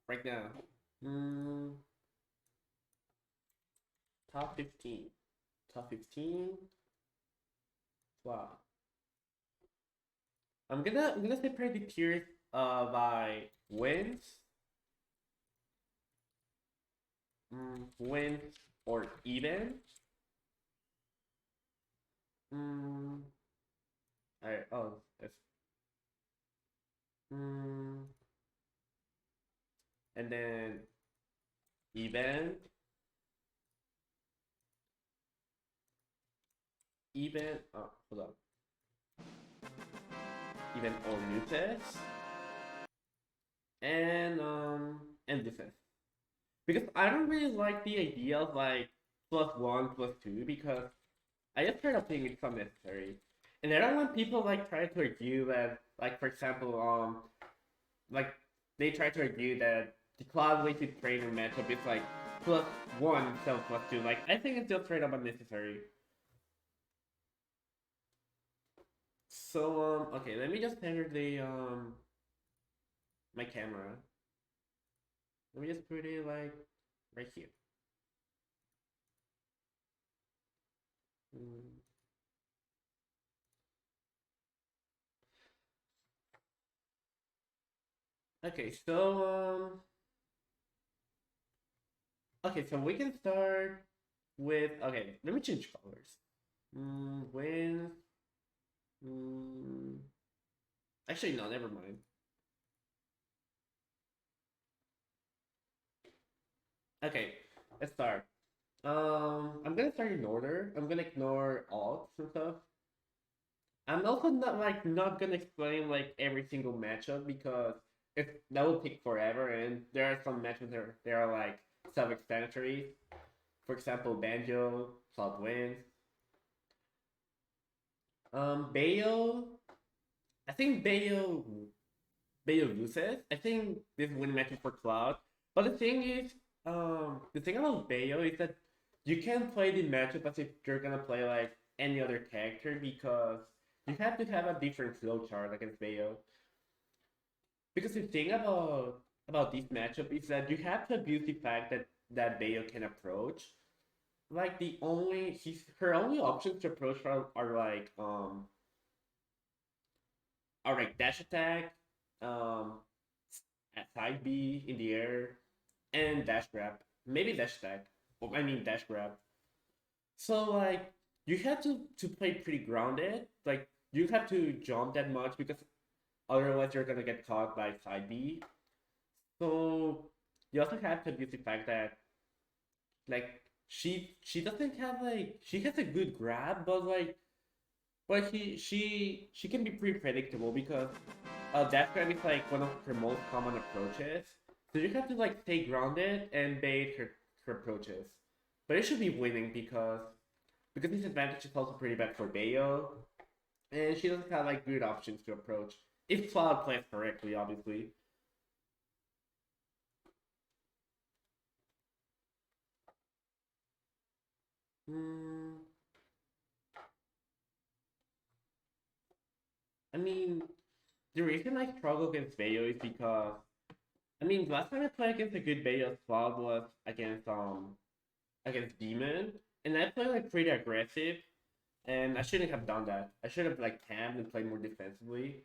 right now. Mm, top 15. Top 15. Wow. I'm gonna separate the tiers by wins, wins or even. Mm, alright. Oh, that's mm, and then even, even. Oh, hold on. Even or loses, and loses. Because I don't really like the idea of like +1, +2 because I just kind of think it's unnecessary. And I don't want people like trying to argue that, like for example, like they try to argue that the cloud weighted trainer matchup is like +1 instead of +2. Like I think it's just straight up unnecessary. So okay, let me just enter the my camera. Let me just put it like right here. Mm. Okay, so we can start with okay. Let me change colors. When mm, actually no, never mind. Okay, let's start. I'm gonna start in order. I'm gonna ignore alts and stuff. I'm also not gonna explain like every single matchup because if that will take forever, and there are some matchups that are like self-explanatory. For example, Banjo, Cloud wins. Bayo, I think Bayo loses. I think this win matches for Cloud. But the thing is, the thing about Bayo is that you can't play the matchup as if you're gonna play like any other character because you have to have a different flowchart against Bayo. Because the thing about this matchup is that you have to abuse the fact that Bayo can approach. Like her only options to approach are like dash attack, um, at side B in the air, and dash grab. Maybe dash attack. Well, I mean dash grab. So like you have to play pretty grounded. Like you have to jump that much because otherwise you're gonna get caught by side B. So you also have to use the fact that like she doesn't have like she has a good grab, but she can be pretty predictable because dash grab is like one of her most common approaches. So you have to like stay grounded and bait her approaches. But it should be winning because this advantage is also pretty bad for Bayo, and she doesn't have like good options to approach. If Cloud plays correctly, obviously. Hmm. I mean, the reason I struggle against Bayo is because I mean last time I played against a good Bayo Cloud was against Demon, and I played like pretty aggressive, and I shouldn't have done that. I should have like tabbed and played more defensively.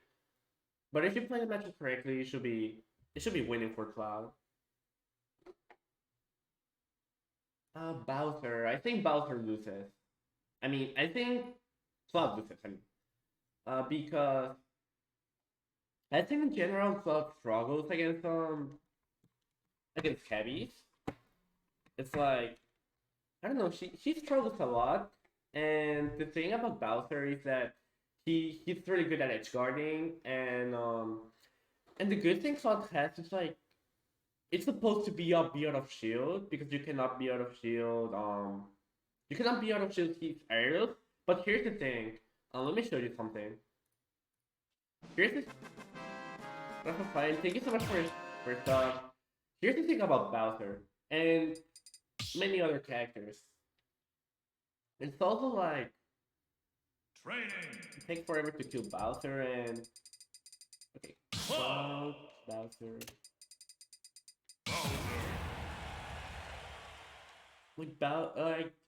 But if you play the matchup correctly, it should be winning for Cloud. Bowser. I think Bowser loses. I mean, I think Cloud loses. I mean, because I think in general Cloud struggles against heavies. It's like I don't know. She struggles a lot, and the thing about Bowser is that he's really good at edge guarding, and the good thing Cloud has is like it's supposed to be out of shield because you cannot be out of shield. You cannot be out of shield his aerials. But here's the thing. Let me show you something. Here's this. That's fine. Thank you so much for stuff. Here's the thing about Bowser and many other characters. It's also like Training. it takes forever to kill Bowser and okay. Cloud, Bowser.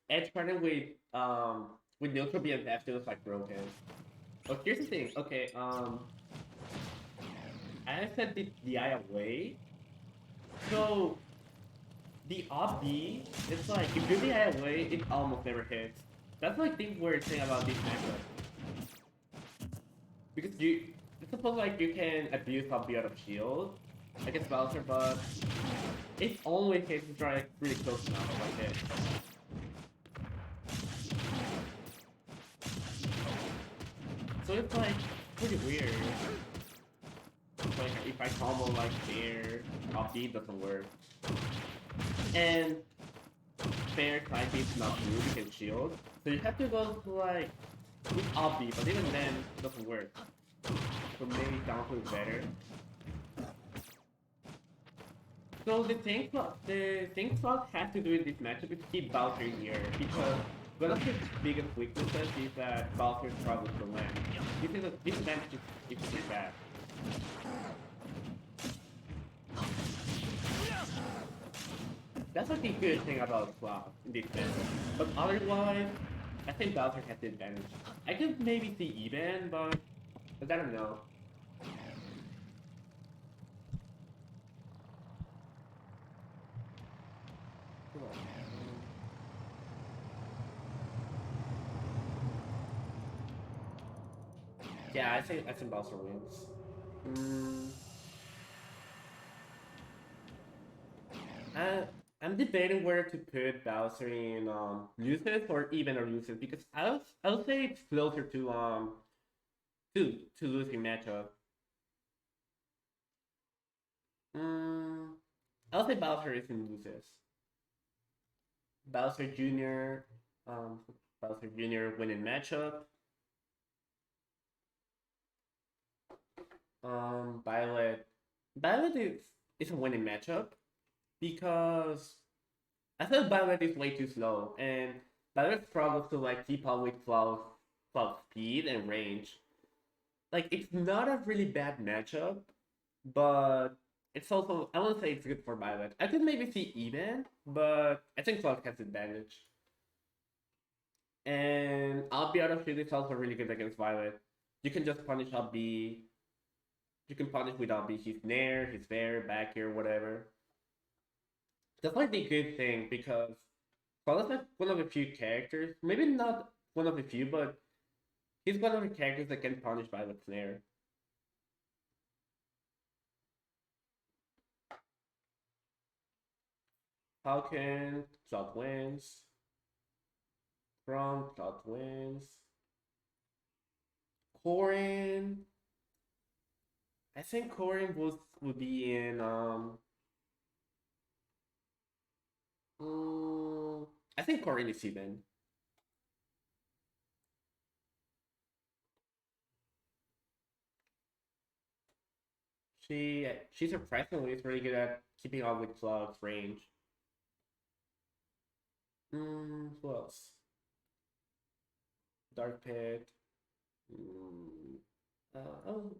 edge guarding with neutral BFF feels like broken. Oh, here's the thing. Okay, I said the eye away. So the up B, it's like if you're the eye away, it almost never hits. That's like the weird thing about this matchup. Because it's supposed like you can abuse up B out of shield against Bowser, but it always hits to try like really close enough like it. So it's like pretty weird. Like if I combo like there, up B doesn't work. And fair side B is not good, you can shield. So you have to go to like with up B, but even then it doesn't work. So maybe down is better. So the thing Cloud has to do in this matchup is keep Bowser here because one of his biggest weaknesses is that Bowser struggles to land. This advantage is pretty bad. That's like the good thing about Cloud in this matchup. But otherwise, I think Bowser has the advantage. I could maybe see even, but I don't know. Yeah, I think Bowser wins. Mm, I, I'm debating whether to put Bowser in Lucius or even or Lucius because I'll say it's closer to losing matchup. Mm, I'll say Bowser is in Lucius. Bowser Jr. Um, Bowser Jr. winning matchup. Violet. Violet is a winning matchup because I feel Violet is way too slow, and Violet struggles to like keep up with Cloud's speed and range. Like it's not a really bad matchup, but it's also I won't say it's good for Violet. I could maybe see even, but I think Cloud has advantage. And I'll be out of shield is also really good against Violet. You can just punish up B. You can punish without B. He's near, he's there, back here, whatever. That's like the good thing because Cloud is like one of the few characters, maybe not one of the few, but he's one of the characters that can punish Violet's Nair. Falcon, Cloud wins. From Cloud wins. Corin. I think Corin would be in I think Corin is even. She surprisingly is really good at keeping up with Cloud's range. Who else? Dark Pit. Mm,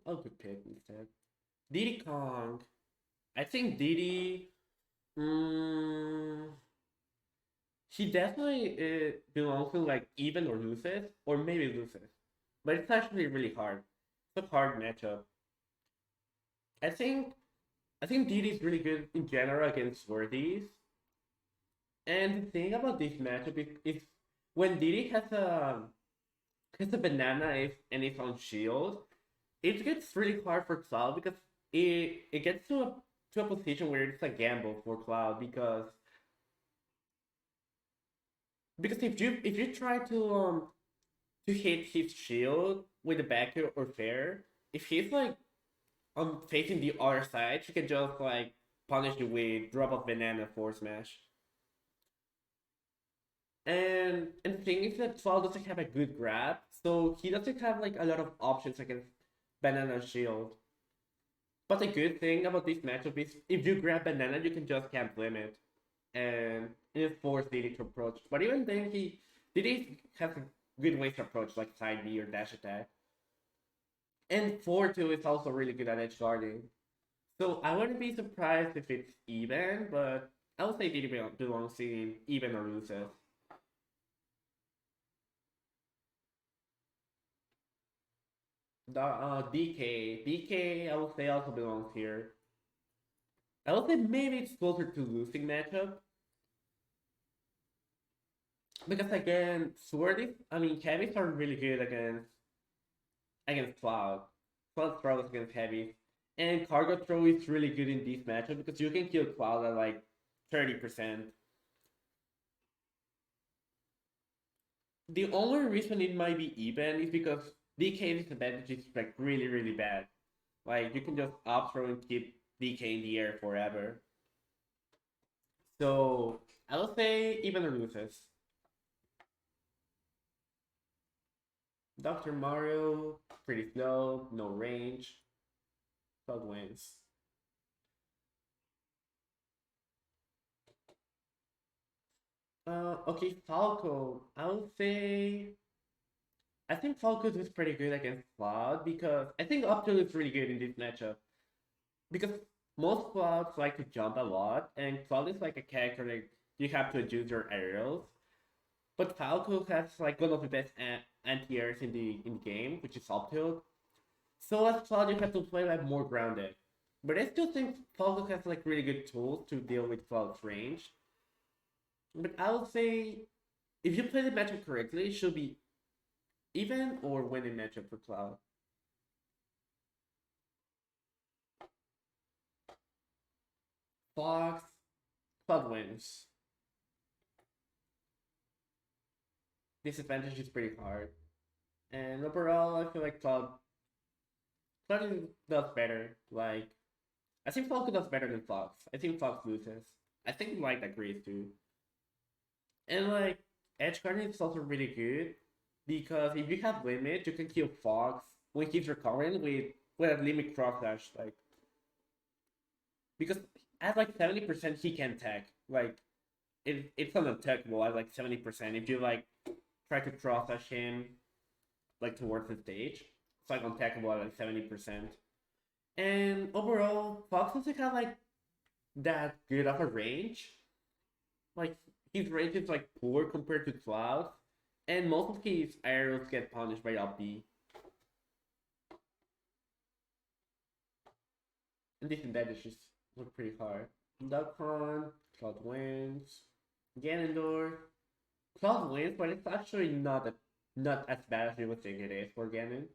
I'll put Pit instead. Diddy Kong. I think Diddy. Mm, he definitely belongs to like even or loses, or maybe loses. But it's actually really hard. It's a hard matchup. I think I think Diddy is really good in general against Worthies. And the thing about this matchup is when Diddy has a banana and it's on shield, it gets really hard for Cloud because it gets to a position where it's a gamble for Cloud because if you try to hit his shield with the back or fair, if he's like facing the other side, he can just like punish you with drop of banana force smash. And the thing is that Cloud doesn't have a good grab, so he doesn't have like a lot of options against banana shield. But the good thing about this matchup is if you grab banana, you can just camp limit and it force Diddy to approach. But even then, Diddy has a good ways to approach, like side B or dash attack. And 4-2 is also really good at edge guarding. So I wouldn't be surprised if it's even, but I would say DD belongs in even or loses. DK, I would say also belongs here. I would say maybe it's closer to losing matchup. Because again, heavies are really good against Cloud. Cloud struggles against heavies. And Cargo Throw is really good in this matchup because you can kill Cloud at like 30%. The only reason it might be even is because DK disadvantage is like really, really bad. Like you can just up throw and keep DK in the air forever. So I will say even or loses. Dr. Mario, pretty slow, no range. Cloud wins. Okay, Falco. I would say I think Falco is pretty good against Cloud because I think Optil is really good in this matchup. Because most Clouds like to jump a lot, and Cloud is like a character that you have to adjust your aerials. But Falco has like one of the best anti-airs in the game, which is Optil. So as Cloud, you have to play like more grounded. But I still think Falco has like really good tools to deal with Cloud's range. But I would say if you play the matchup correctly, it should be even or winning matchup for Cloud. Fox, Cloud wins. Disadvantage is pretty hard. And overall, I feel like Cloud does better. Like, I think Falco does better than Fox. I think Fox loses. I think Light agrees too. And like, Edge Guarding is also really good because if you have limit, you can kill Fox when he's recovering with a limit cross dash. Like, because at like 70% he can tech. Like, it's unattackable at like 70%. If you like try to cross dash him like towards the stage, it's like unattackable at like 70%. And overall, Fox doesn't have like that good of a range. Like his range is like poor compared to Cloud, and most of his arrows get punished by up B. And this advantage just look pretty hard. Duckon, Cloud wins. Ganondorf, Cloud wins, but it's actually not as bad as you would think it is for Ganon.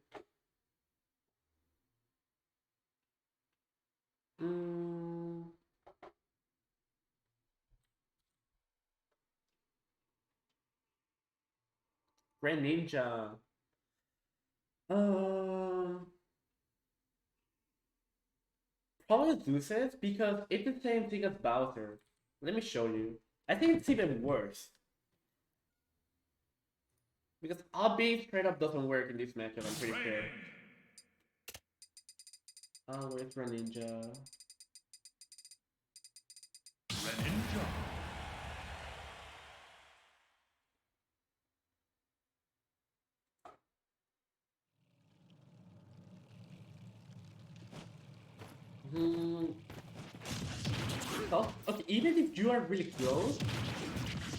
Mm, Greninja. Um, Probably loses because it's the same thing as Bowser. Let me show you. I think it's even worse. Because Obby straight up doesn't work in this matchup, I'm pretty sure. Oh, where's Greninja? Greninja. Hmm. Oh, okay, even if you are really close,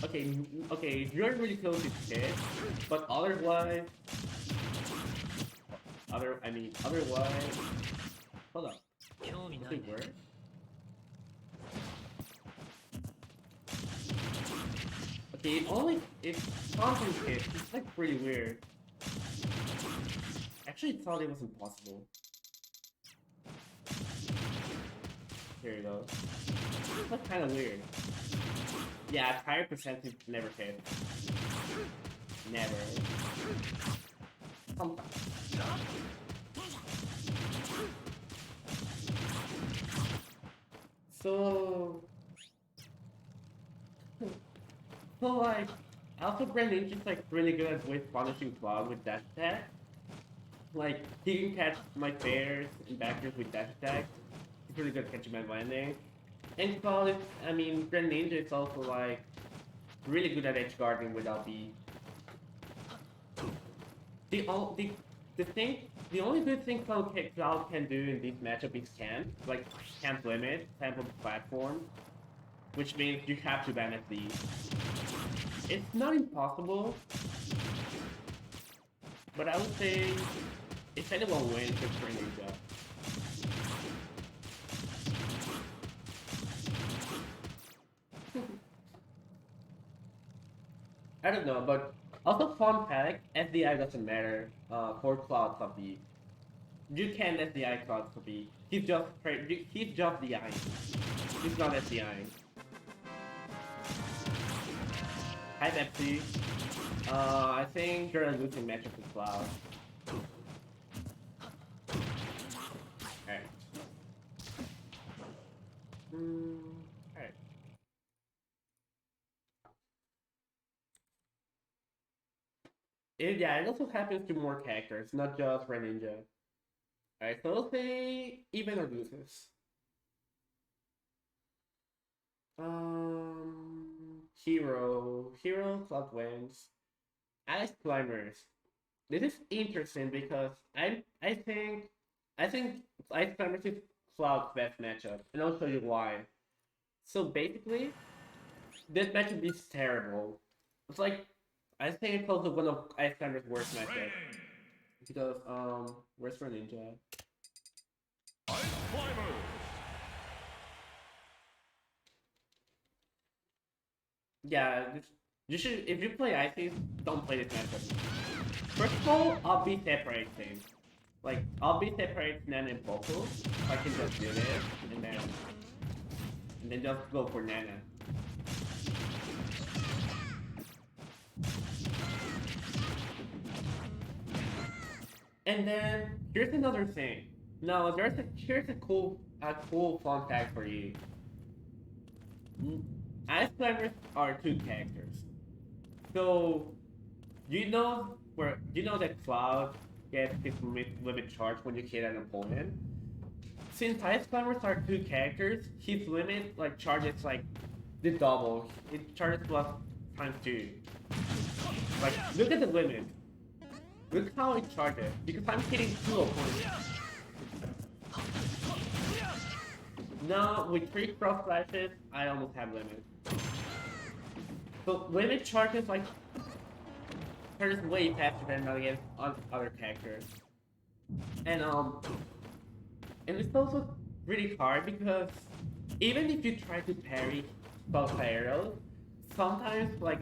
okay, if you are really close, it's hit. But otherwise, otherwise, hold up. Does it work? Okay, it's constant hit. It's like pretty weird. Actually, I thought it was impossible. Here you go. That's kind of weird. Yeah, higher percentage never hit. Never. Sometimes. So, like, Alpha Greninja is like really good at with punishing Cloud with dash attack. Like, he can catch my bears and backers with dash attack. He's really good at catching my landing. And Cloud is, Greninja is also like really good at edge guarding without the the all the thing. The only good thing Cloud can do in this matchup is camp, like camp limit, camp of platform. which means you have to ban SD. It's not impossible, but I would say if anyone wins, it's for Ninja. I don't know, but also fun fact, SDI doesn't matter for Cloud Subby. You can SDI Cloud Subby. He's just DI. He's not SDI. Hi Pepsi. I think you're a losing matchup with Cloud. Alright. Alright. Yeah, it also happens to more characters, not just Greninja. Alright, so let's say even or loses. Hero Cloud wins. Ice Climbers. This is interesting because I think Ice Climbers is Cloud's best matchup, and I'll show you why. So basically, this matchup is terrible. It's like I think it's also one of Ice Climbers' worst matchups. Because where's for Ninja? Ice Climber. Yeah, you should if you play Ices, don't play this matchup. First of all, I'll be separating. Like I'll be separating Nana and Poco. So I can just do this and then just go for Nana. And then here's another thing. Now here's a cool fun fact for you. Ice Climbers are two characters. So you know that Cloud gets his limit charge when you hit an opponent. Since Ice Climbers are two characters, his limit like charges like the double. It charges plus times 2. Like look at the limit. Look how it charges, because I'm hitting 2 opponents. Now, with 3 cross flashes, I almost have limit. So, limit charges like charges way faster than against other characters. And it's also really hard because even if you try to parry Sparg0's, sometimes like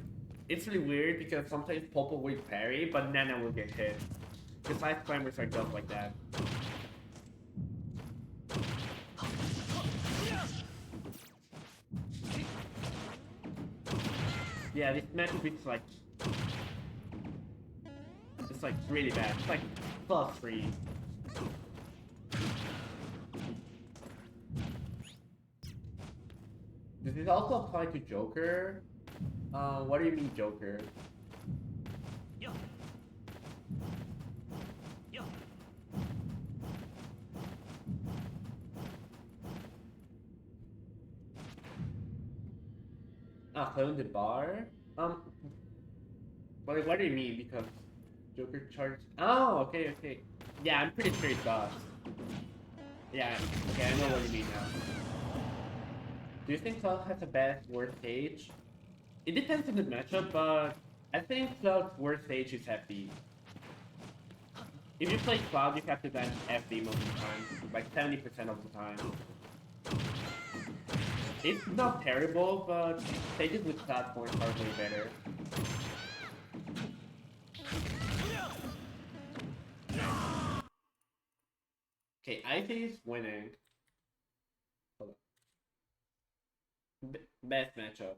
it's really weird because sometimes Popo will parry, but Nana will get hit. Because Ice Climbers are just like that. Yeah, this matchup is like... It's like really bad. It's like +3. Does this also apply to Joker? What do you mean Joker? Clone the bar? What do you mean? Because Joker charged... Oh, okay. Yeah, I'm pretty sure it does. Yeah, okay, I know what you mean now. Do you think Cloud has the best worst stage? It depends on the matchup, but I think Cloud's worst stage is FD. If you play Cloud, you have to ban FD most of the time, like 70% of the time. It's not terrible, but stages with Cloud points are way better. Okay, Ice is winning. Hold on. Best matchup.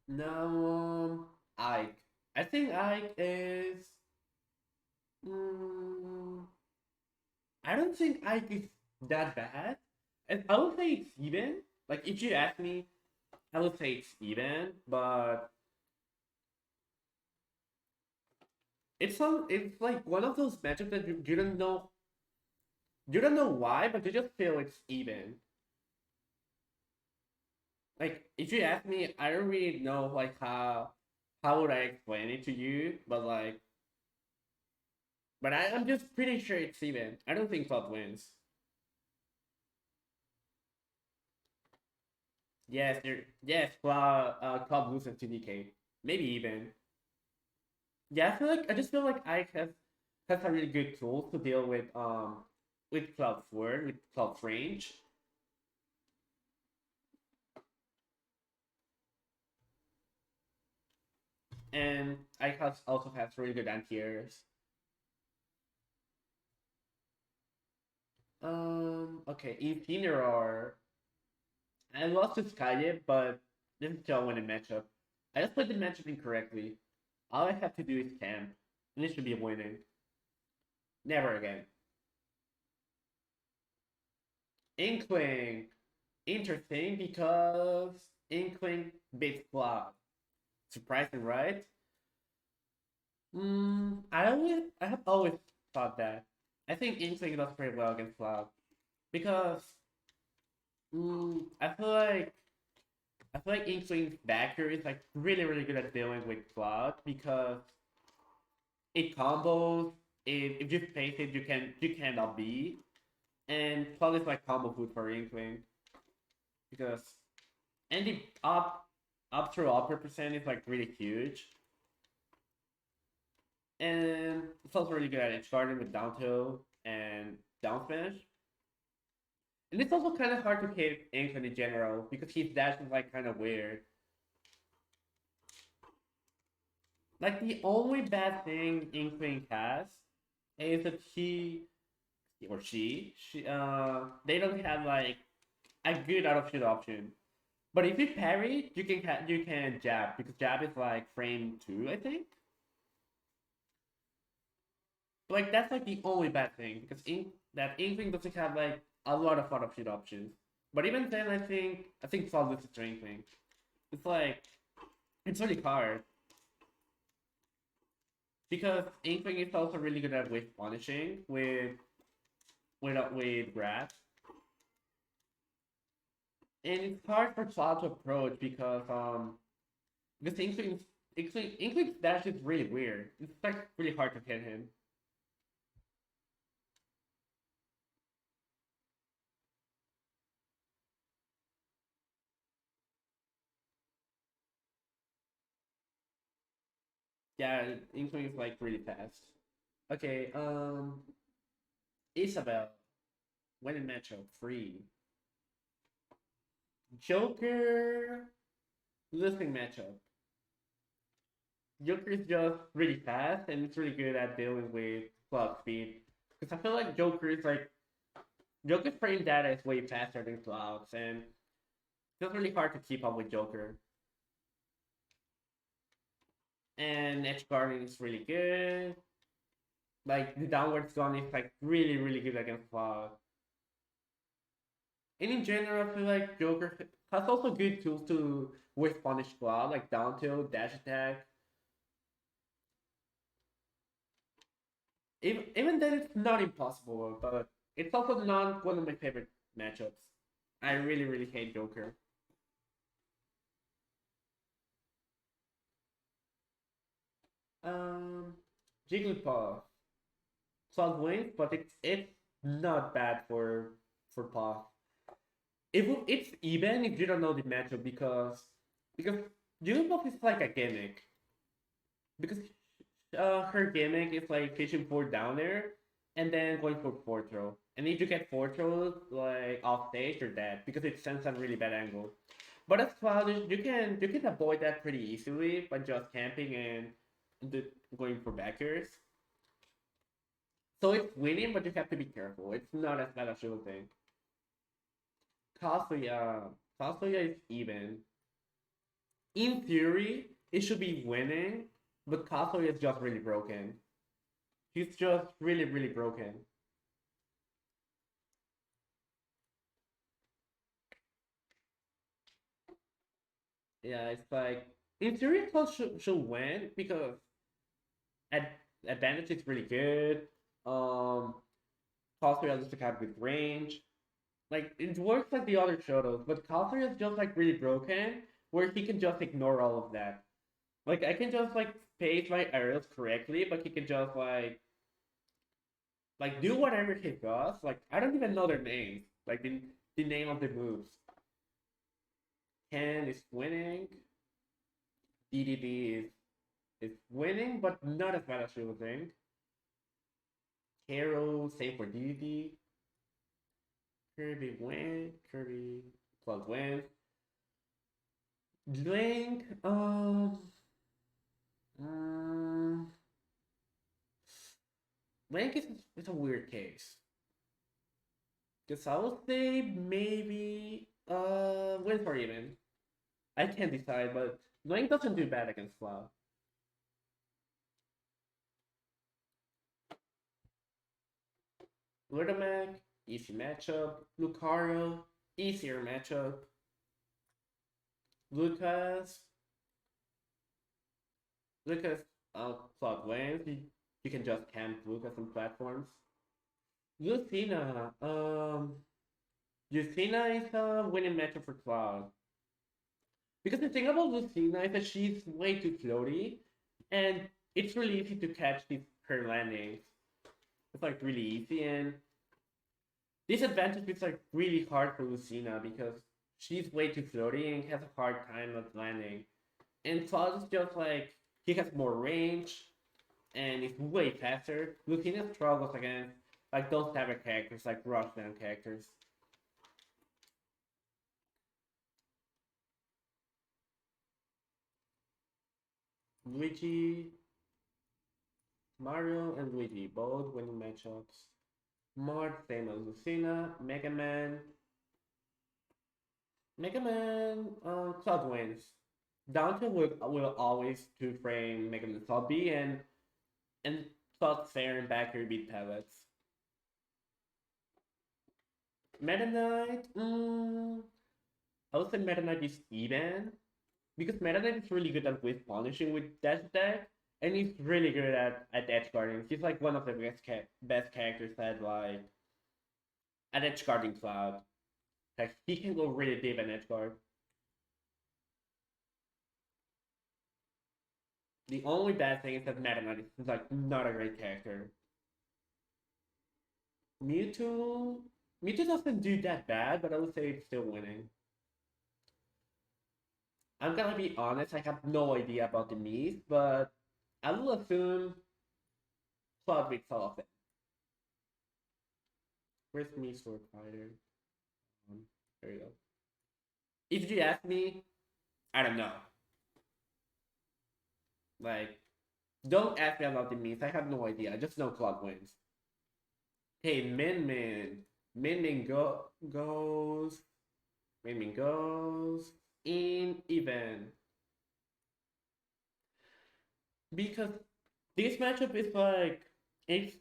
Now, Ike. I think Ike is... I don't think Ike is that bad. And I would say it's even. Like, if you ask me, I would say it's even, but... It's like one of those matchups that you don't know... You don't know why, but you just feel it's even. Like, if you ask me, I don't really know, like, how would I explain it to you, but, like... But I'm just pretty sure it's even. I don't think Cloud wins. Yes, Club loses to DK. Maybe even. Yeah, I just feel like I has a really good tool to deal with Cloud Sword, with Cloud Range. And also has really good anti-airs. Okay, Incineroar. I lost to Skye, but didn't tell when a matchup. I just played the matchup incorrectly. All I have to do is camp, and it should be winning. Never again. Inkling. Interesting because Inkling beats Cloud. Surprising, right? I have always thought that. I think Inkling does pretty well against Cloud because I feel like Inkling's backer is like really good at dealing with Cloud because it combos. If you face it, you cannot beat, and Cloud is like combo food for Inkling because and the up through upper percent is like really huge. And it's also really good at it, starting with down tilt and down smash. And it's also kind of hard to hit Inkling in general because his dash is like kind of weird. Like the only bad thing Inkling has is that they don't have like a good out of shoot option. But if you parry, you can jab because jab is like frame 2, I think. Like that's like the only bad thing because Inkling doesn't have like a lot of out of shoot options. But even then, I think Solid is a Inkling. It's like it's really hard because Inkling is also really good at with punishing with grab, and it's hard for Cloud to approach because Inkling's dash is really weird. It's like really hard to hit him. Yeah, Inkling is like really fast. Okay, Isabel, win a matchup, free. Joker, losing matchup. Joker is just really fast and it's really good at dealing with clock speed. Because I feel like Joker's frame data is way faster than Cloud's, and it's really hard to keep up with Joker. And edge guarding is really good. Like the downward gun is like really good against Cloud. And in general, I feel like Joker has also good tools to with punish Cloud, like down tilt, dash attack. Even then, it's not impossible, but it's also not one of my favorite matchups. I really hate Joker. Um, Jigglypuff. Cloud wins, but it's not bad for Puff. It's even if you don't know the matchup because Jigglypuff is like a gimmick because her gimmick is like fishing for down air and then going for four throw. And if you get four throws like off stage, you're dead because it sends a really bad angle. But as Cloud, you can avoid that pretty easily by just camping and going for backers. So it's winning, but you have to be careful. It's not as bad as you would think. Kazuya, Kazuya is even. In theory, it should be winning, but Kazuya is just really broken. He's just really broken. Yeah, it's like in theory, Cloud should win because ad- advantage is really good. Um, Kazuya just have good range. Like it works like the other Shotos, but Kazuya is just like really broken, where he can just ignore all of that. Like I can just like space my aerials correctly, but he can just like do whatever he does. Like I don't even know their names, like the name of the moves. Ken is winning. DDD is winning, but not as bad as you would think. Hero, save for DDD. Kirby win. Kirby plus win. Link, um, Link is a weird case. Because I would say maybe win for even. I can't decide, but Link doesn't do bad against Cloud. Littleman, easy matchup. Lucario, easier matchup. Lucas, Lucas, Cloud wins. You can just camp Lucas on platforms. Lucina, Lucina is a winning matchup for Cloud. Because the thing about Lucina is that she's way too floaty, and it's really easy to catch her landings. It's like really easy, and this advantage is like really hard for Lucina because she's way too floaty and has a hard time of landing. And Cloud is just like he has more range and is way faster. Lucina struggles against like those type of characters, like rushdown characters. Luigi, Mario, and Luigi both winning matchups. Mart, same as Lucina, Mega Man. Mega Man, Cloud wins. Dante will always two frame Mega Man Cloud B and Cloud fair and backer beat pellets. Meta Knight, I would say Meta Knight is even because Meta Knight is really good at with punishing with dash attack, and he's really good at edge guarding. He's like one of the best characters at edge guarding Cloud. Like he can go really deep in edge guard. The only bad thing is that Meta Knight is like not a great character. Mewtwo, Mewtwo doesn't do that bad, but I would say it's still winning. I'm gonna be honest, I have no idea about the Miis, but I will assume Cloud beats all of them. Where's Mii Sword Fighter? There you go. If you ask me, I don't know. Like, don't ask me about the Miis. I have no idea. I just know Cloud wins. Hey, Min Min. Min Min goes. Min Min goes in even. Because this matchup is like it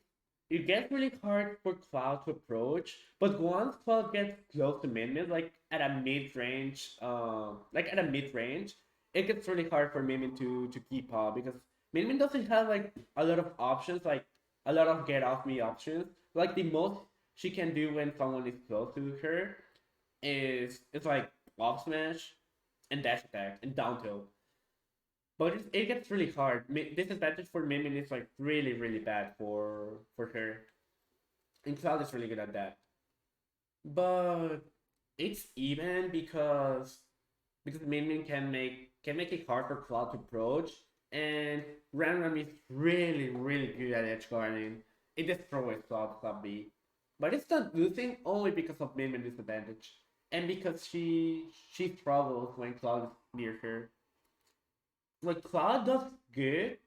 gets really hard for Cloud to approach, but once Cloud gets close to Min Min, like at a mid range, it gets really hard for Min Min to keep up because Min Min doesn't have like a lot of options, like a lot of get off me options. Like the most she can do when someone is close to her is it's like off smash and dash attack and down tilt. But it gets really hard. Disadvantage for Min is like really bad for her. And Cloud is really good at that. But it's even because Min can make it hard for Cloud to approach, and Ram is really good at edge guarding. It destroys Cloud sub B. But it's not losing only because of Min disadvantage. And because she struggles when Cloud is near her. Like Cloud does good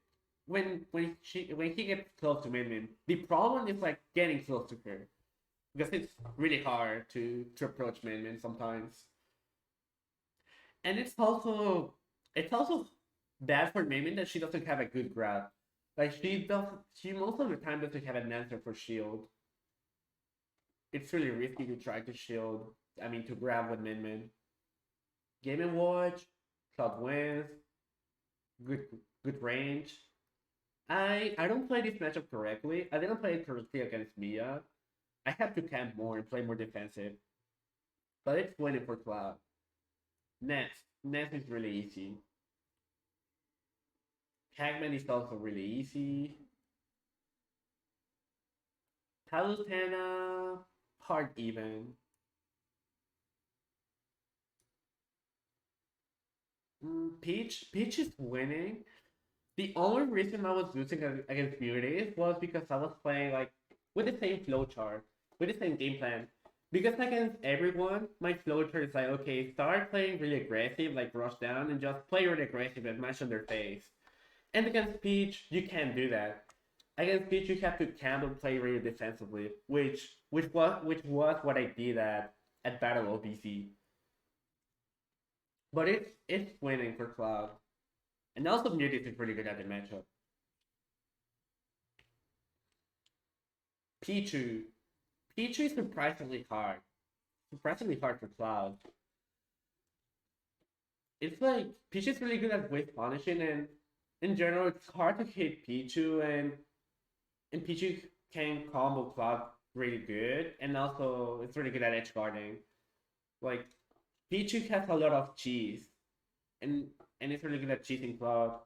when he gets close to Min Min. The problem is like getting close to her because it's really hard to approach Min Min sometimes, and it's also bad for Min Min that she doesn't have a good grab. Like she most of the time doesn't have an answer for shield. It's really risky to try to shield. I mean to grab with Min Min. Game and Watch, Cloud wins. Good range. I don't play this matchup correctly. I didn't play it correctly against Mia. I have to camp more and play more defensive. But it's winning for Cloud. Nest is really easy. Hagman is also really easy. Palutena, hard even. Peach is winning. The only reason I was losing against Beauty was because I was playing like with the same flowchart, with the same game plan. Because against everyone, my flowchart is like, okay, start playing really aggressive, like rush down, and just play really aggressive and mash on their face. And against Peach, you can't do that. Against Peach, you have to counter play really defensively, which was what I did at Battle of BC. But it's winning for Cloud. And also Mutis is pretty good at the matchup. Pichu. Pichu is surprisingly hard. Surprisingly hard for Cloud. It's like Pichu is really good at wave punishing, and in general it's hard to hit Pichu, and Pichu can combo Cloud really good, and also it's really good at edge guarding. Like Pichu has a lot of cheese, and it's really good at cheating Cloud.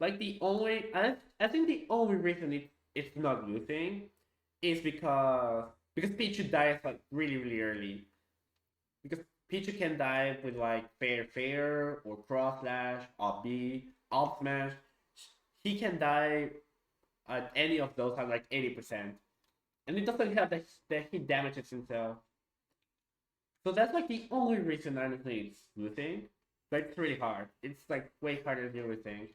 Like I think the only reason it's not losing is because Pichu dies like really early. Because Pichu can die with like fair or cross slash, up B, up smash. He can die at any of those at like 80%. And it doesn't have that he damages himself. So that's like the only reason I don't think it's losing. But it's really hard. It's like way harder than you would think.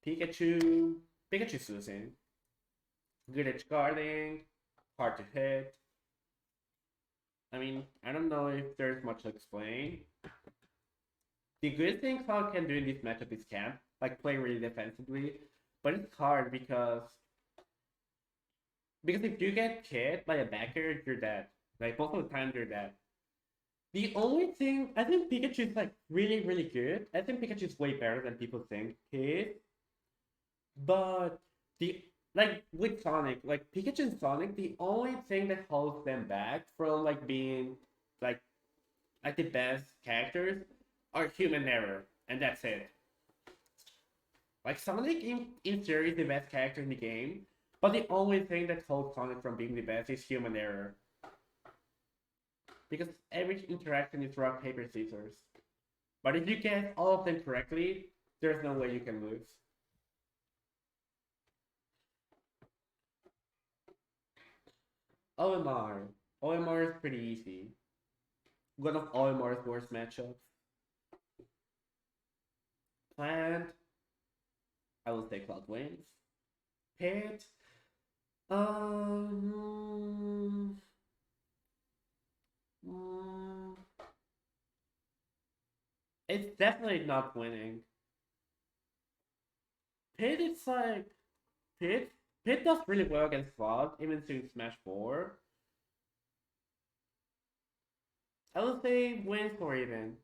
Pikachu's losing. Good edge guarding, hard to hit. I mean, I don't know if there's much to explain. The good thing Cloud can do in this matchup is camp, like play really defensively, but it's hard because if you get hit by a backer, you're dead. Like most of the time, you're dead. The only thing I think Pikachu is like really good. I think Pikachu is way better than people think he is. But the like with Sonic, like Pikachu and Sonic, the only thing that holds them back from like being like like the best characters are human error, and that's it. Like Sonic in theory is the best character in the game, but the only thing that holds Sonic from being the best is human error. Because every interaction is rock, paper, scissors. But if you get all of them correctly, there's no way you can lose. OMR. OMR is pretty easy. One of OMR's worst matchups. Planned. I will say Cloud wins. Pit. Um. It's definitely not winning. Pit, it's like Pit. Pit does really well against Cloud, even since Smash 4. I would say wins or even.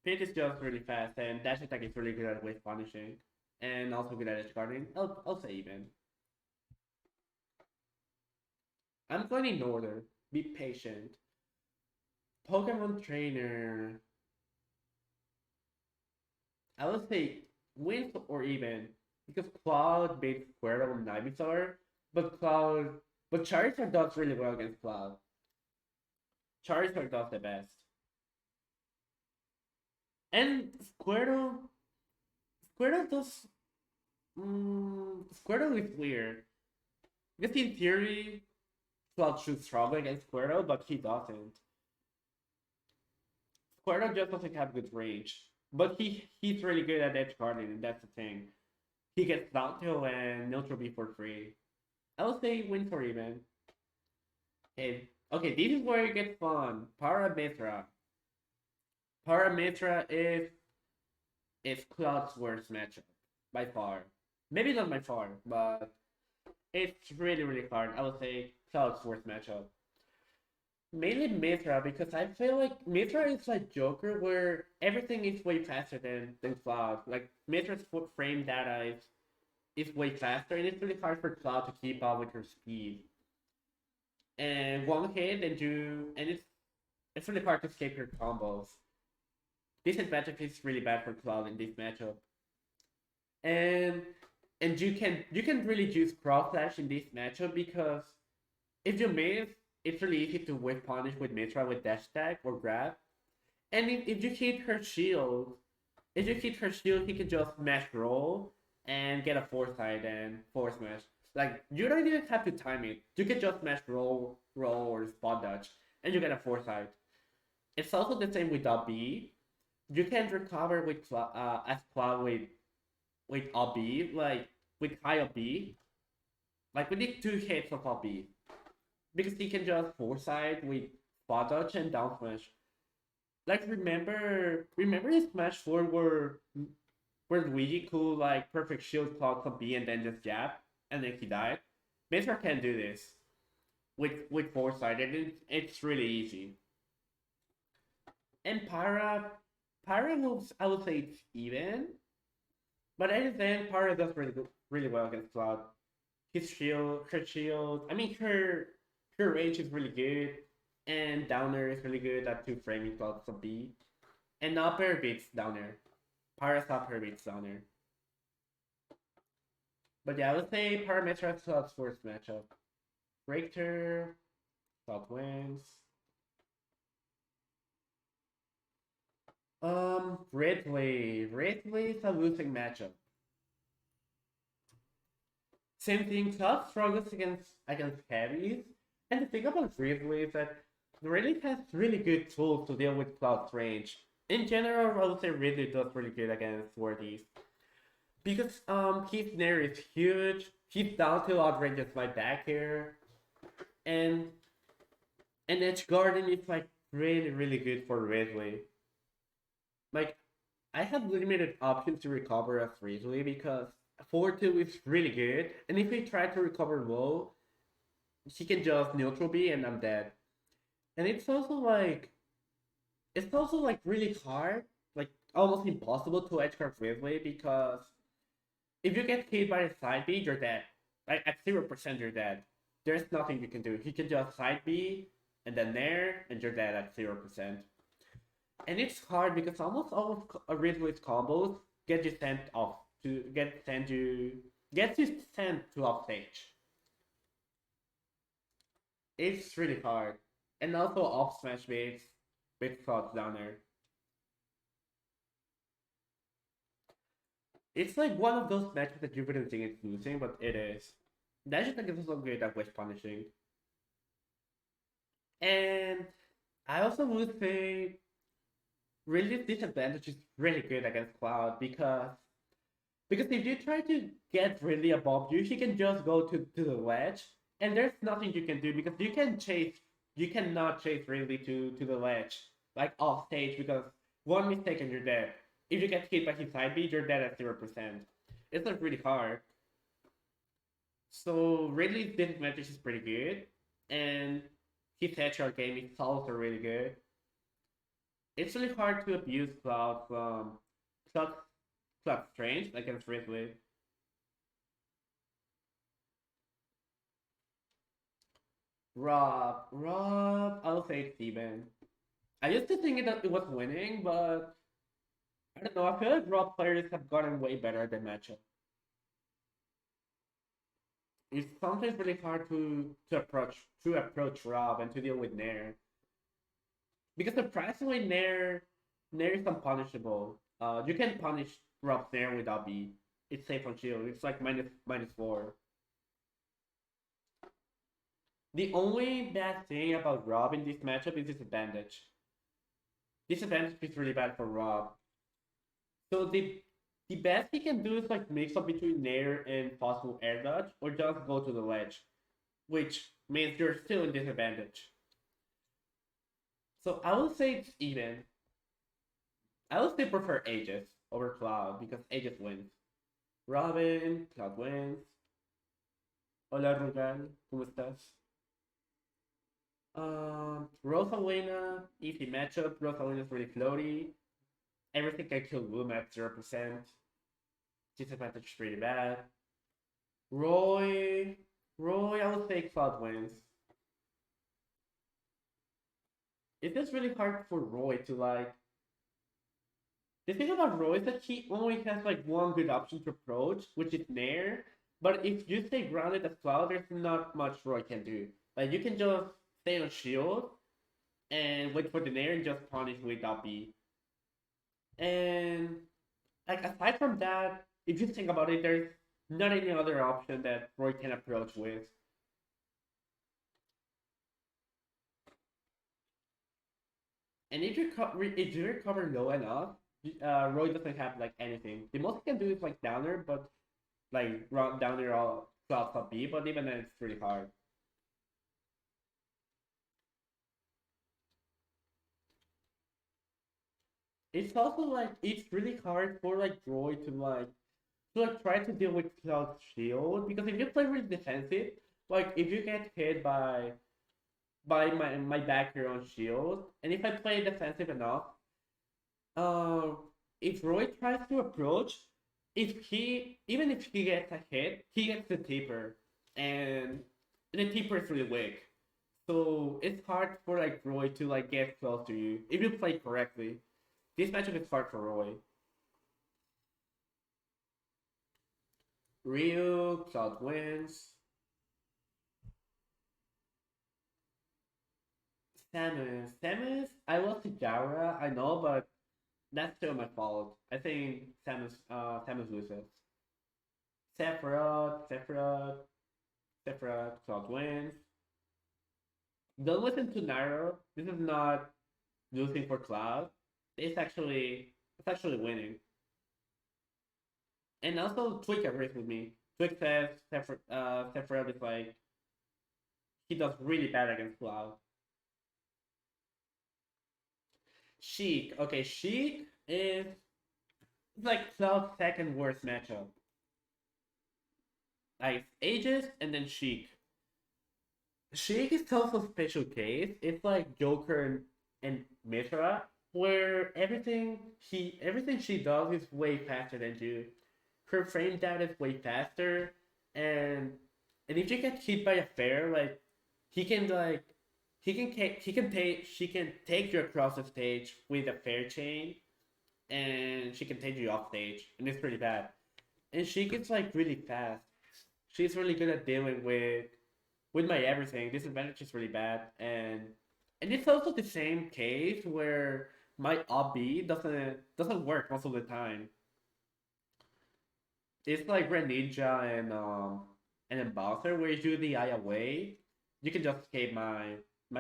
Pit is just really fast, and dash attack is really good at wave punishing, and also good at edge guarding. I'll say even. I'm going in order. Be patient. Pokemon Trainer. I would say wins or even because Cloud beats Squirtle and Ivysaur, but Charizard does really well against Cloud. Charizard does the best, and Squirtle does. Squirtle is weird because in theory, Cloud should struggle against Squirtle, but he doesn't. Squirtle just doesn't have good range. But he's really good at edge guarding, and that's the thing. He gets down tilt and neutral B for free. I would say win for even. Okay, this is where it gets fun. Paramitra. Paramitra is Cloud's worst matchup by far. Maybe not by far, but it's really hard. I would say Cloud's worst matchup. Mainly Mithra because I feel like Mithra is like Joker where everything is way faster than Cloud. Like Mithra's frame data is way faster and it's really hard for Cloud to keep up with her speed. And one hit and it's really hard to escape her combos. This advantage is really bad for Cloud in this matchup. And you can really use cross slash in this matchup because if you miss, it's really easy to whip punish with Mitra with dash attack or grab. And if you hit her shield, If you hit her shield, he can just smash roll and get a foresight and forward smash. Like you don't even have to time it. You can just smash roll or spot dodge, and you get a foresight. It's also the same with up B. You can recover with as Cloud with up B, like with high up B. Like we need 2 hits of up B because he can just foresight with spot dodge and down smash. Like remember in Smash 4 where Luigi could like perfect shield cloud from B and then just jab and then he died. Mizra can do this with foresight and it's really easy. And Pyra moves I would say it's even. But at the end Pyra does really well against Cloud. His shield, her shield, I mean her range is really good. And downer is really good at 2 framing clouds of B. And upper beats downer. Pyra's upper beats downer. But yeah, I would say Parametra Cloud's first matchup. Breakter, Cloud wins. Ridley. Ridley's a losing matchup. Same thing, Cloud struggles against heavies. And the thing about Ridley is that Ridley has really good tools to deal with Cloud's range. In general, I would say Ridley does really good against worthies. Because his nair is huge. He's down to outranges my back here. And Edge Garden is like really good for Ridley. Like I have limited options to recover as Ridley because 4-2 is really good. And if he tries to recover low, he can just neutral B and I'm dead. And it's also like really hard, like almost impossible to edge guard Ridley because if you get hit by a side B, you're dead. Like at 0% you're dead. There's nothing you can do. He can just side B and then nair and you're dead at 0%. And it's hard because almost all of Ridley's combos get you sent off to get you sent to off stage. It's really hard. And also off smash baits with thoughts down there. It's like one of those matches that you wouldn't think it's losing, but it is. Dash attack is also great at wish punishing. And I also would say really disadvantage is really good against Cloud because if you try to get really above you, he can just go to the ledge and there's nothing you can do because you cannot chase really to the ledge like off stage because one mistake and you're dead. If you get hit by his side B, you're dead at 0%. It's like really hard. So Ridley's disadvantage is pretty good, and his headshot game is also really good. It's really hard to abuse Cloud from Cloud Strange against Ridley. Rob, I'll say it's even. I used to think that it was winning, but I don't know. I feel like Rob players have gotten way better at the matchup. It's sometimes really hard to approach Rob and to deal with Nair because surprisingly Nair is unpunishable. You can punish Rob's Nair without B. It's safe on shield. It's like -4. The only bad thing about Rob in this matchup is disadvantage. Disadvantage is really bad for Rob. So the best he can do is like mix up between Nair and possible air dodge, or just go to the ledge, which means you're still in disadvantage. So I would say it's even. I would still prefer Aegis over Cloud because Aegis wins. Robin, Cloud wins. Hola Rugal, ¿cómo estás? Rosalina, easy matchup. Rosalina is really floaty. Everything can kill Bloom at 0%. Disadvantage is pretty bad. Roy, I would say Cloud wins. It's just really hard for Roy to like. The thing about Roy is that he only has like one good option to approach, which is Nair. But if you stay grounded as Cloud, there's not much Roy can do. Like you can just stay on shield and wait for the Nair and just punish with up B. And Like aside from that, if you think about it, there's not any other option that Roy can approach with. And if you recover low enough, Roy doesn't have like anything. The most he can do is like downer, but like round downer all cloud top B, but even then it's really hard. It's also like it's really hard for like Roy to try to deal with Cloud Shield because if you play really defensive, like if you get hit by my backer on Shield, and if I play defensive enough, um, if Roy tries to approach, if he even if he gets a hit, he gets the taper, and the taper is really weak. So it's hard for like Roy to like get close to you if you play correctly. This matchup is hard for Roy. Ryu, Cloud wins. Samus, I lost to Jara, I know, but that's still my fault. I think Samus loses. Sephiroth, Cloud wins. Don't listen to Nairo. This is not losing for Cloud. It's actually winning. And also Twig agrees with me. Twig says Sephiroth is like he does really bad against Cloud. Sheik. Okay, Sheik is like Cloud's second worst matchup. Like Aegis and then Sheik. Sheik is also a special case. It's like Joker and Mithra, where everything she does is way faster than you. Her frame down is way faster, and and if you get hit by a fair, like he can like he can take she can take you across the stage with a fair chain, and she can take you off stage, and it's pretty bad. And she gets like really fast. She's really good at dealing with my everything. Disadvantage is really bad, and it's also the same case where my up B doesn't work most of the time. It's like Red Ninja and then Bowser, where you do the eye away, you can just escape my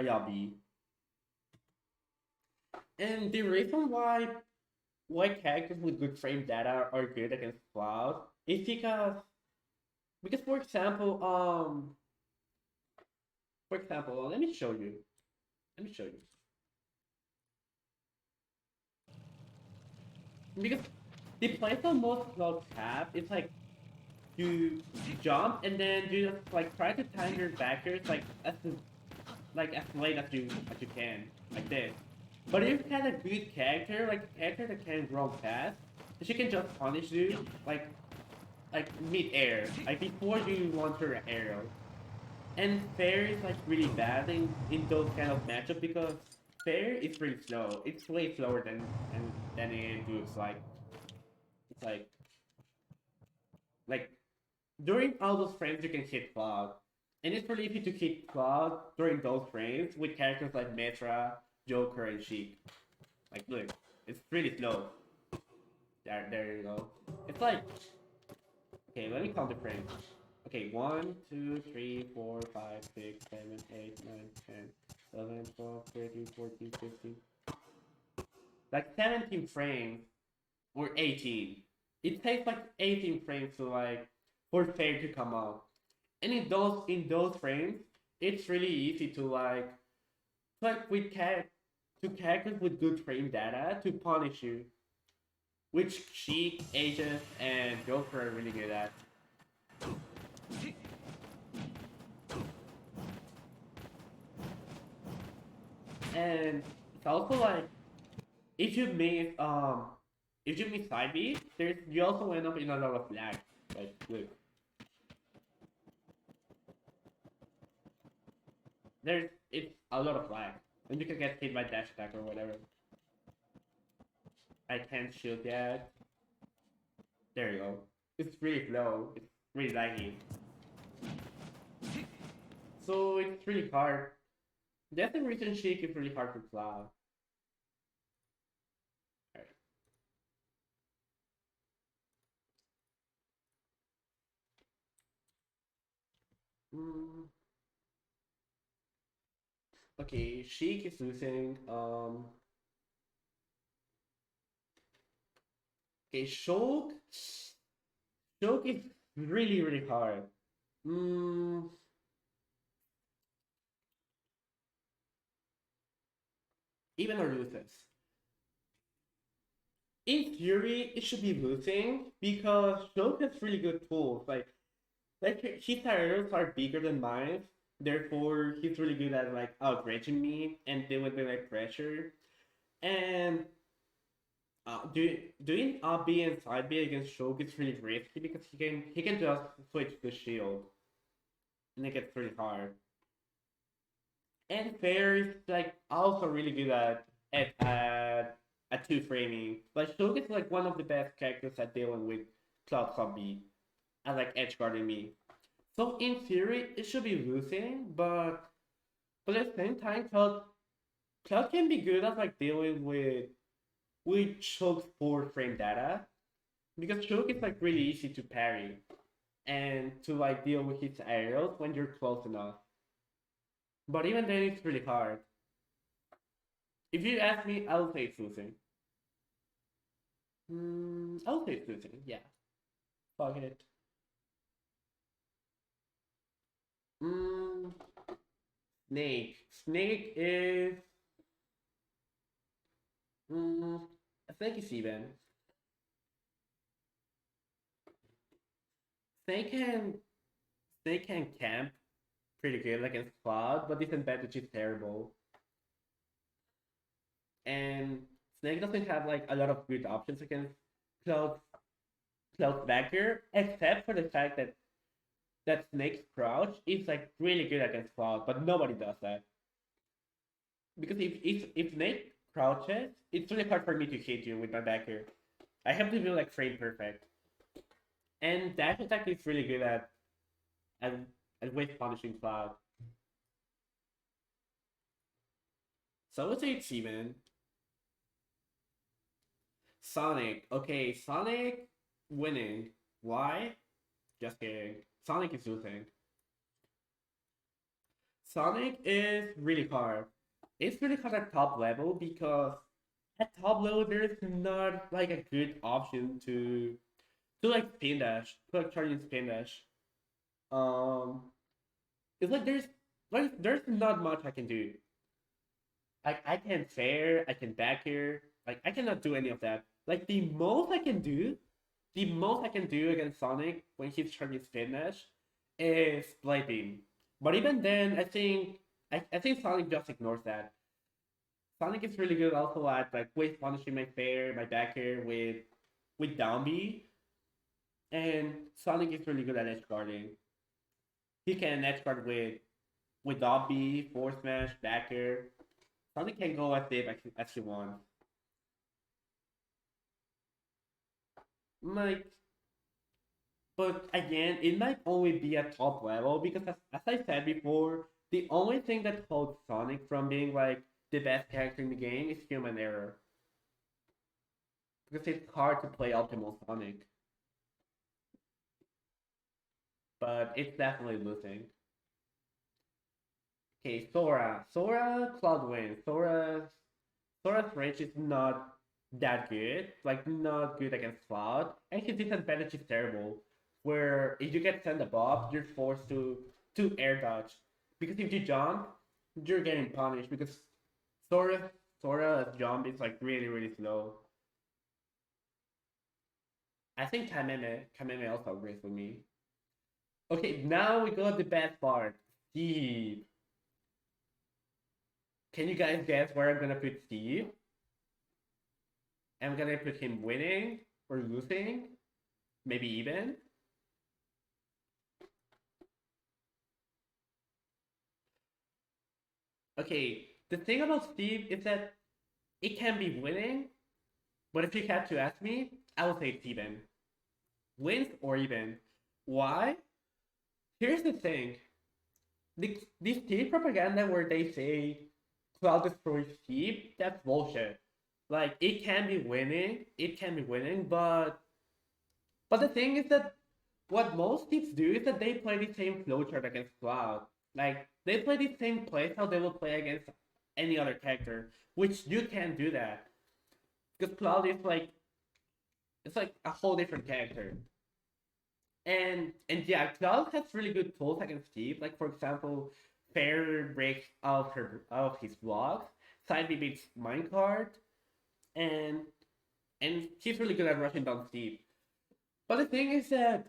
up B. And the reason why characters with good frame data are good against Cloud is because for example, let me show you. Let me show you. Because the place on most cloud have is like you jump and then you just like try to time your backers as late as you can, like this. But if you had a good character, like a character that can run fast, she can just punish you like mid air, like before you launch her arrow. And Fair is like really bad in those kind of matchups because Fair is pretty slow. It's way slower than it looks like. It's like during all those frames you can hit Cloud. And it's really easy to hit Cloud during those frames with characters like Metra, Joker, and Sheik. Like look, it's really slow. There you go. It's like okay, let me count the frames. Okay, 1, 2, 3, 4, 5, 6, 7, 8, 9, 10, 11, 12, 13, 14, 15. Like 17 frames or 18. It takes like 18 frames to like for Fair to come out. And in those frames, it's really easy to with to characters with good frame data to punish you. Which Sheik, Agent, and Joker are really good at. And it's also like if you miss side B, there's you also end up in a lot of lag. Like look, it's a lot of lag. And you can get hit by dash attack or whatever. I can't shield yet. There you go. It's really slow. It's really laggy. So it's really hard. That's the reason Sheik is really hard to cloud. Mm, okay, Sheik is losing. Okay, Shulk. Shulk is really, really hard. Mm, even or loses. In theory, it should be losing because Shulk has really good tools. Like his arrows are bigger than mine, therefore he's really good at like outraging me and dealing with my pressure. And doing up B and side B against Shulk is really risky because he can just switch the shield and it gets really hard. And Fair is like also really good at two framing. Like Shulk is like one of the best characters at dealing with Cloud Sub B and like edge guarding me. So in theory, it should be losing, but at the same time, Cloud can be good at like dealing with Shulk's 4 frame data because Shulk is like really easy to parry and to like deal with his aerials when you're close enough. But even then, it's really hard. If you ask me, I'll say it's losing. I'll say it's losing. Yeah, fuck it. Mm, Snake. Snake is. Mm, I think it's even. Snake can Snake can camp pretty good against Cloud, but disadvantage is terrible. And Snake doesn't have like a lot of good options against Cloud Cloud backer, except for the fact that Snake's crouch is like really good against Cloud, but nobody does that. Because if Snake crouches, it's really hard for me to hit you with my backer. I have to be like frame perfect. And dash attack is really good at, at wave punishing Cloud. So I would say it's even. Sonic. Okay, Sonic winning. Why? Just kidding. Sonic is losing. Sonic is really hard. It's really hard at top level because at top level there's not like a good option to like spin dash, to like charging spin dash. Um, it's like there's not much I can do. I can fair, I can back here. Like I cannot do any of that. Like the most I can do against Sonic when he's trying to finish is Blade Beam. But even then, I think Sonic just ignores that. Sonic is really good also at like wave punishing my fair, my back air with down B, and Sonic is really good at edge guarding. He can edge guard with up B, force smash, back air. Sonic can go as deep as he wants. Like, but again, it might only be at top level because, as I said before, the only thing that holds Sonic from being like the best character in the game is human error. Because it's hard to play optimal Sonic, but it's definitely losing. Okay, Sora, Cloud wins. Sora's range is not that good, like not good against Cloud, and his disadvantage is terrible. Where if you get sent above, you're forced to air dodge, because if you jump, you're getting punished because Sora Sora's jump is like really really slow. I think Kameme also agrees with me. Okay, now we got the bad part. Steve. Can you guys guess where I'm gonna put Steve? I'm gonna put him winning or losing, maybe even. Okay, the thing about Steve is that it can be winning, but if you had to ask me, I would say it's even. Wins or even. Why? Here's the thing. This Steve propaganda where they say Cloud destroys Steve, that's bullshit. Like it can be winning, but the thing is that what most teams do is that they play the same flowchart against Cloud. Like they play the same playstyle they will play against any other character, which you can't do that because Cloud is like it's like a whole different character. And yeah, Cloud has really good tools against Steve. Like for example, Fair breaks out of his blocks, Side B beats Minecart, and and he's really good at rushing down Steve. But the thing is that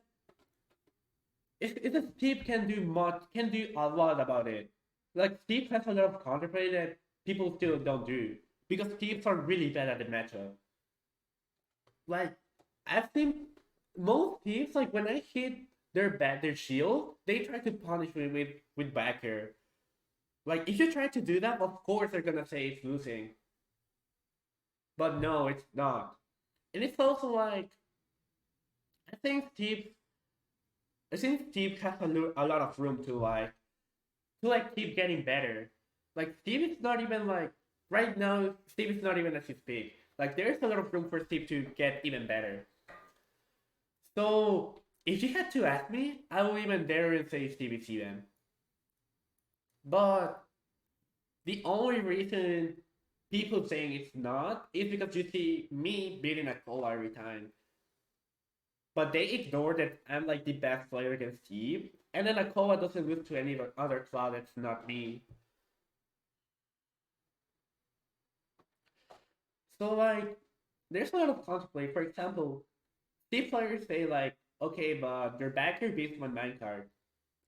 if the Steve can do a lot about it. Like Steve has a lot of counterplay that people still don't do because Steves are really bad at the matchup. Like I've seen most teams like when I hit their shield, they try to punish me with backer. Like if you try to do that, of course they're gonna say it's losing. But no, it's not. And it's also like I think Steve I think Steve has a lot of room to keep getting better. Like Steve is not even like right now. Steve is not even at his peak. Like there is a lot of room for Steve to get even better. So if you had to ask me, I would even dare and say Steve is even. But the only reason people saying it's not is because you see me beating a Cola every time. But they ignore that I'm like the best player against Steve, and then Akoa doesn't lose to any other cloud that's not me. So like, there's a lot of contemplate. For example, Steve players say like, okay, but your backer beats my minecart.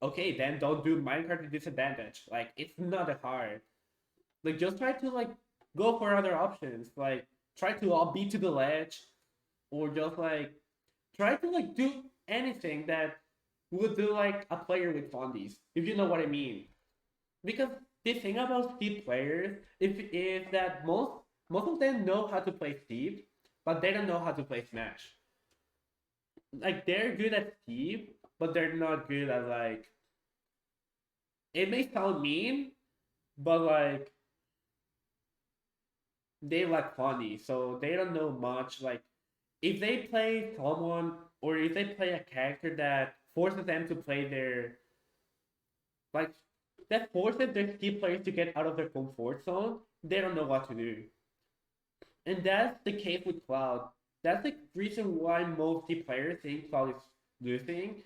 Okay, then don't do minecart to disadvantage. Like, it's not that hard. Like, just try to like go for other options. Like, try to all beat to the ledge, or just like try to like do anything that would do like a player with Fondies, if you know what I mean. Because the thing about Steve players is that most of them know how to play Steve, but they don't know how to play Smash. Like they're good at Steve, but they're not good at like. It may sound mean, but like they like funny, so they don't know much. Like if they play someone or if they play a character that forces them to play their like that forces their Steve players to get out of their comfort zone, they don't know what to do. And that's the case with Cloud. That's the reason why most Steve players think Cloud is losing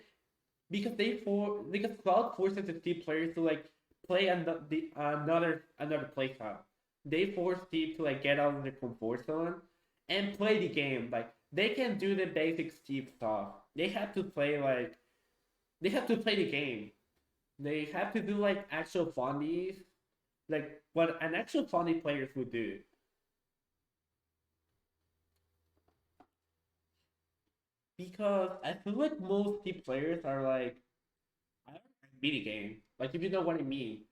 because because Cloud forces the Steve players to like play another play style. They force Steve to like get out of their comfort zone and play the game. Like they can do the basic Steve stuff. They have to play the game. They have to do like actual fundies, like what an actual funny players would do. Because I feel like most Steve players are like I don't know, mini game. Like if you know what I mean.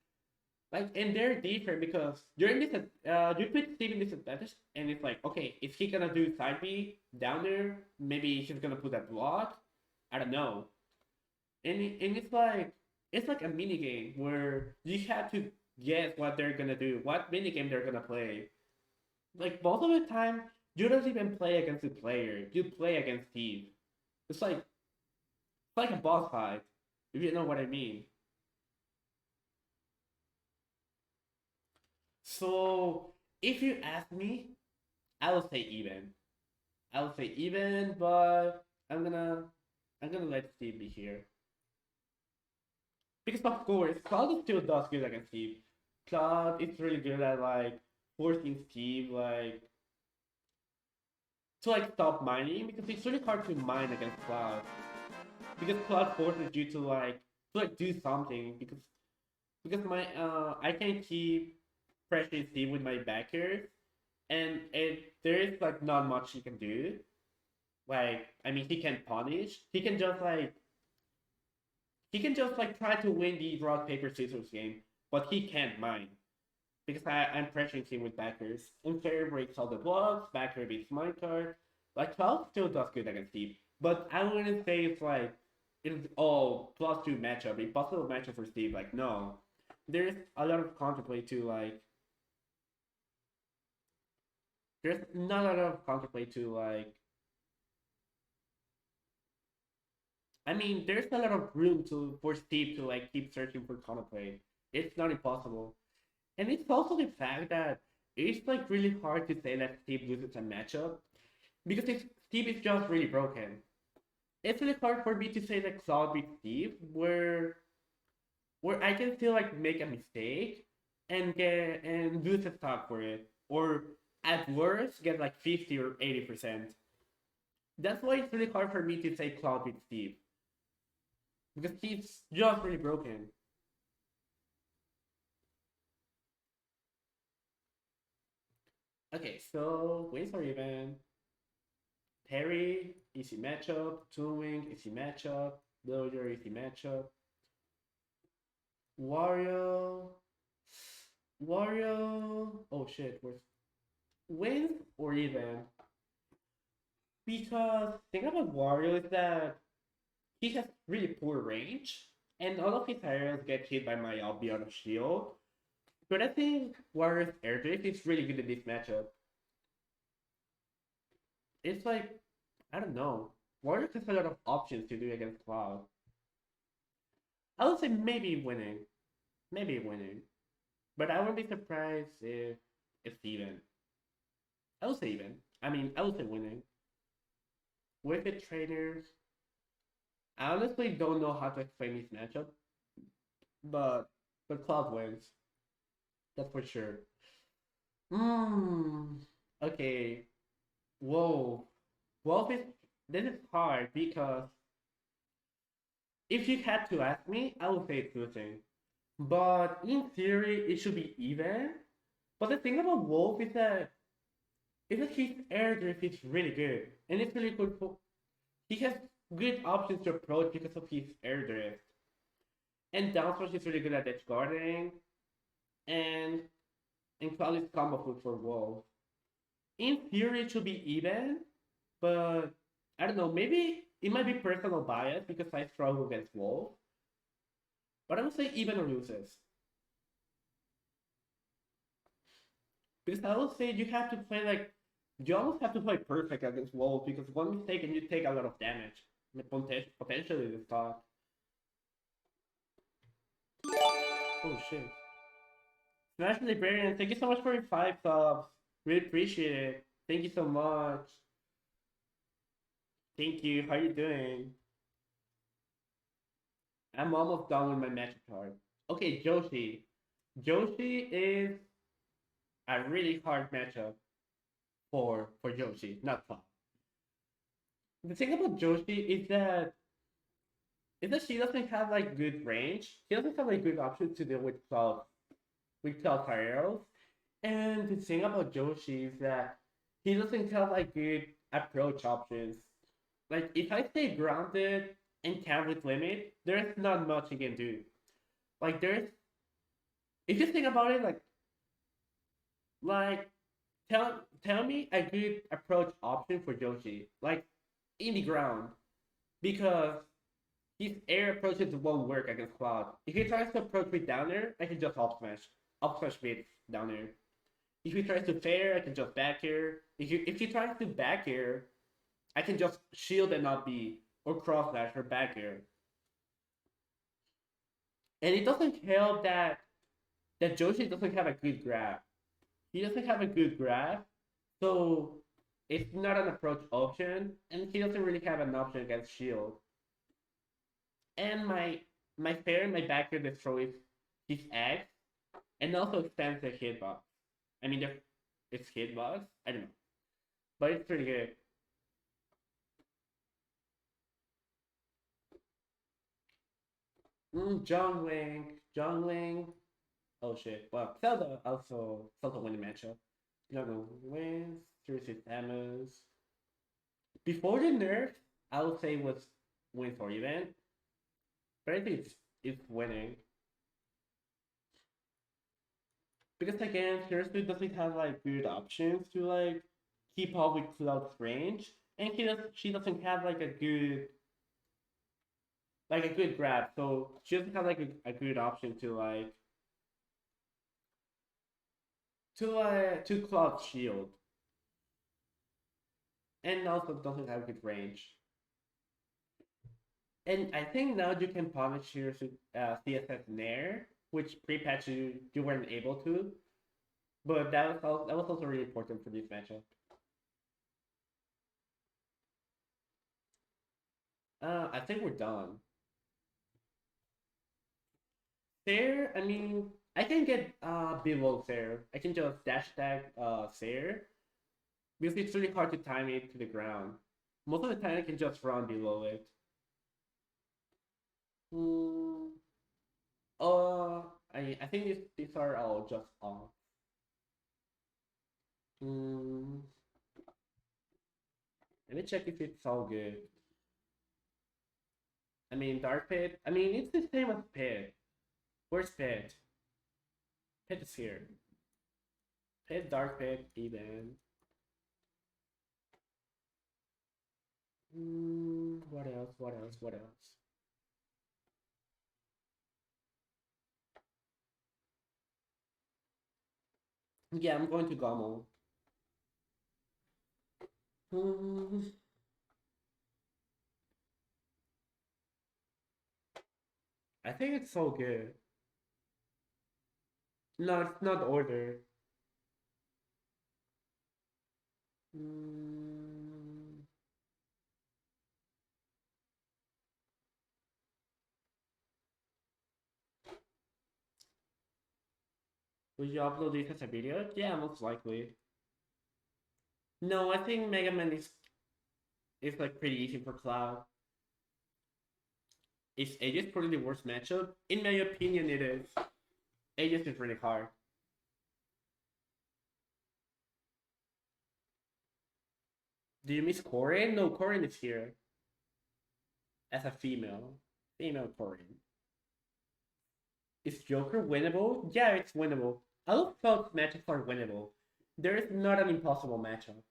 Like and they're different because during this you put Steve in disadvantage and it's like, okay, is he gonna do side B down there? Maybe he's gonna put that block. I don't know. And it's like a mini game where you have to guess what they're gonna do, what mini game they're gonna play. Like most of the time, you don't even play against the player. You play against Steve. It's like a boss fight, if you know what I mean. So if you ask me, I will say even. I will say even, but I'm gonna let Steve be here. Because of course, Cloud still does good against Steve. Cloud is really good at like forcing Steve to like stop mining because it's really hard to mine against Cloud. Because Cloud forces you to like do something because my I can keep pressuring Steve with my backers and there is like not much he can do. Like I mean he can punish. He can just like try to win the rock paper scissors game, but he can't mine because I'm pressuring him with backers. Unfair breaks all the blocks. Backer beats my card. Like 12 still does good against Steve, but I wouldn't say it's all +2 matchup, impossible matchup for Steve. Like no, there's a lot of counterplay to like. There's not a lot of counterplay to like I mean, there's a lot of room to for Steve to like keep searching for counterplay. It's not impossible, and it's also the fact that it's like really hard to say that Steve loses a matchup because if Steve is just really broken. It's really hard for me to say that Cloud beats Steve, where I can still like make a mistake and get and lose a stock for it, or at worst get like 50 or 80%. That's why it's really hard for me to say Cloud beats Steve because Steve's just really broken. Okay, so wins or even Terry easy matchup, Toon easy matchup, Villager easy matchup, Wario Wario. Oh shit, where's wins or even? Because the thing about Wario is that he has really poor range, and all of his areas get hit by my Albion shield. But I think Wario's air drift is really good in this matchup. It's like, I don't know. Wario has a lot of options to do against Cloud. I would say maybe winning. Maybe winning. But I wouldn't be surprised if it's even. I would say even. I mean, I would say winning. With the trainers, I honestly don't know how to explain this matchup, but Cloud wins. That's for sure. Hmm. Okay. Whoa. Well, this is hard because if you had to ask me, I would say it's losing. But in theory, it should be even. But the thing about Wolf is that his air drift is really good, and it's really good for. He has good options to approach because of his air drift, and down smash is really good at edge guarding, and Cloud is combo food for Wolf. In theory, it should be even, but I don't know. Maybe it might be personal bias because I struggle against Wolf, but I would say even or loses. Because I would say you have to play like you almost have to play perfect against Wolf because one mistake and you take a lot of damage. Potentially the stock. Oh shit. SmashLibrarian, thank you so much for your 5 subs. Really appreciate it. Thank you so much. Thank you. How you doing? I'm almost done with my magic card. Okay, Joshi. Joshi is a really hard matchup for Joshi, not Cloud. The thing about Joshi is that she doesn't have like good range. She doesn't have like good options to deal with Cloud Tyrells. And the thing about Joshi is that he doesn't have like good approach options. Like if I stay grounded and count with limit, there's not much he can do. Like there's if you think about it, like tell me a good approach option for Joshi, like in the ground, because his air approaches won't work against Cloud. If he tries to approach me down there, I can just up smash me down there. If he tries to fair, I can just back air. If he tries to back air, I can just shield and not be or cross slash or back air. And it doesn't help that Joshi doesn't have a good grab. He doesn't have a good grab, so it's not an approach option, and he doesn't really have an option against shield. And my fair and my back air destroys his eggs and also extends the hitbox. I mean, it's hitbox. I don't know, but it's pretty good. John Wing. Oh shit. Well, Zelda also win the matchup. John wins. Seriously, Samus. Before the nerf, I would say was win for event, but I think it's winning because again, seriously doesn't have like good options to like keep up with Cloud's range, and she doesn't have like a good grab, so she doesn't have like a good option to Cloud shield, and also doesn't have good range. And I think now you can punish your CSS Nair, which pre-patch you weren't able to. But that was also really important for this matchup. I think we're done. There, I mean, I can get below there. I can just dash tag there because it's really hard to time it to the ground. Most of the time, I can just run below it. Hmm. Uh, I think these are all just off. Hmm. Let me check if it's all good. I mean, Dark Pit. I mean, it's the same as Pit. Where's Pit? Pit is here. Pit, Dark Pit, even. What else? What else? What else? Yeah, I'm going to Gomo. Hmm. I think it's so good. No, it's not order. Mm, will you upload this as a video? Yeah, most likely. No, I think Mega Man is like pretty easy for Cloud. Is Aegis probably the worst matchup? In my opinion, it is. Aegis is really hard. Do you miss Corin? No, Corin is here as a female. Female Corin. Is Joker winnable? Yeah, it's winnable. I love Cloud's matchups are winnable. There is not an impossible matchup.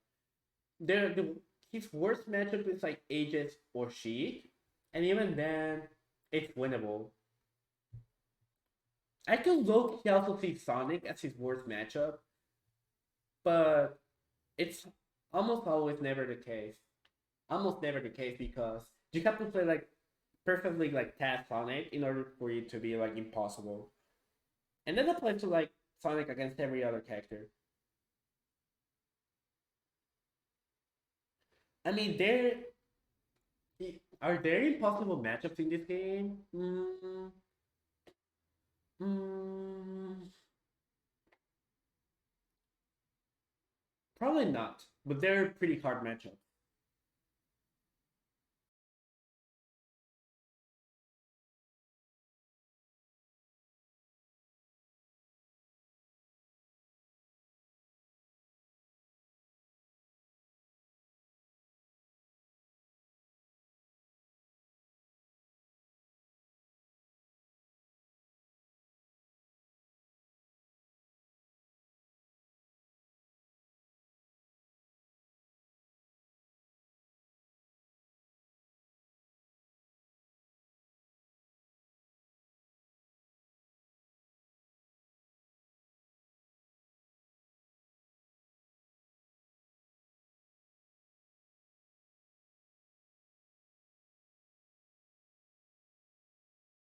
His worst matchup is like Aegis or Sheik, and even then, it's winnable. I could look he also see Sonic as his worst matchup, but it's almost always never the case. Almost never the case because you have to play like perfectly like task Sonic in order for it to be like impossible. And then apply to like Sonic against every other character. I mean, are there impossible matchups in this game? Mm, probably not, but they're pretty hard matchups.